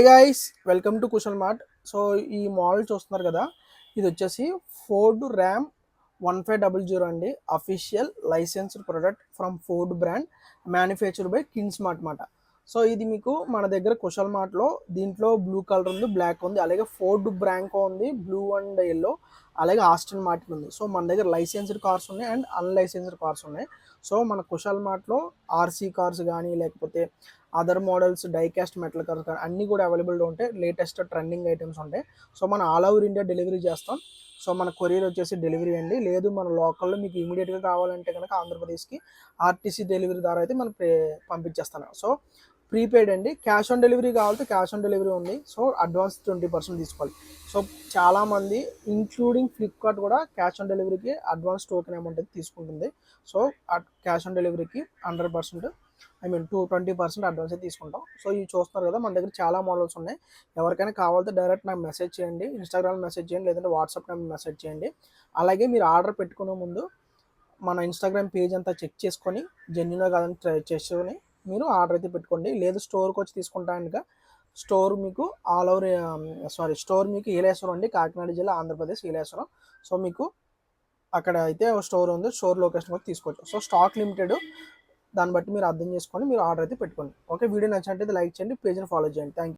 Hey guys, welcome to Kushal mart. So ఈ model చూస్తున్నారు కదా, ఇది వచ్చేసి ఫోర్డ్ ర్యామ్ 1500 అండి. Official licensed product from Ford brand, manufactured by Kinsmart మాట. సో ఇది మీకు మన దగ్గర కుశల్ మార్ట్లో దీంట్లో బ్లూ కలర్ ఉంది, బ్లాక్ ఉంది, అలాగే ఫోర్డ్ బ్రాంకో ఉంది, బ్లూ అండ్ ఎల్లో, అలాగే ఆస్టన్ మార్టిన్ ఉంది. సో మన దగ్గర లైసెన్స్డ్ కార్స్ ఉన్నాయి అండ్ అన్లైసెన్స్డ్ కార్స్ ఉన్నాయి. సో మన కుశల్ మార్ట్లో ఆర్సీ కార్స్ కానీ లేకపోతే other models die-cast metal cars కానీ అన్నీ కూడా అవైలబుల్గా ఉంటాయి. లేటెస్ట్ ట్రెండింగ్ ఐటమ్స్ ఉంటాయి. సో మన ఆల్ ఓవర్ ఇండియా డెలివరీ చేస్తాం. సో మన కొరియర్ వచ్చేసి డెలివరీ అండి. లేదు మన లోకల్లో మీకు ఇమీడియట్గా కావాలంటే కనుక ఆంధ్రప్రదేశ్కి ఆర్టీసీ డెలివరీ ద్వారా అయితే మనం పంపించేస్తాను. సో ప్రీపెయిడ్ అండి. క్యాష్ ఆన్ డెలివరీ కావాలంటే క్యాష్ ఆన్ డెలివరీ ఉంది. సో అడ్వాన్స్ 20% తీసుకోవాలి. సో చాలామంది ఇంక్లూడింగ్ ఫ్లిప్కార్ట్ కూడా క్యాష్ ఆన్ డెలివరీకి అడ్వాన్స్ టోకెన్ అమౌంట్ అయితే తీసుకుంటుంది. సో క్యాష్ ఆన్ డెలివరీకి 100%, 20% అడ్వాన్స్ అయితే తీసుకుంటాం. సో ఇవి చూస్తున్నారు కదా, మన దగ్గర చాలా మోడల్స్ ఉన్నాయి. ఎవరికైనా కావాలంటే డైరెక్ట్ నాకు మెసేజ్ చేయండి, ఇన్స్టాగ్రామ్ మెసేజ్ చేయండి, లేదంటే వాట్సాప్ నెంబర్ మెసేజ్ చేయండి. అలాగే మీరు ఆర్డర్ పెట్టుకునే ముందు మన ఇన్స్టాగ్రామ్ పేజ్ అంతా చెక్ చేసుకొని జెన్యున్గా కాదని ట్రై చేసుకొని మీరు ఆర్డర్ అయితే పెట్టుకోండి. లేదు స్టోర్కి వచ్చి తీసుకుంటానుక స్టోర్ మీకు స్టోర్ మీకు ఈలేశ్వరం అండి, కాకినాడ జిల్లా, ఆంధ్రప్రదేశ్, ఈలేశ్వరం. సో మీకు అక్కడ అయితే స్టోర్ ఉంది, స్టోర్ లొకేషన్ కూడా తీసుకోవచ్చు. సో స్టాక్ లిమిటెడ్, దాన్ని బట్టి మీరు అర్థం చేసుకొని మీరు ఆర్డర్ అయితే పెట్టుకోండి. ఓకే, వీడియో నచ్చినట్టయితే లైక్ చేయండి, పేజ్ని ఫాలో చేయండి. Thank you.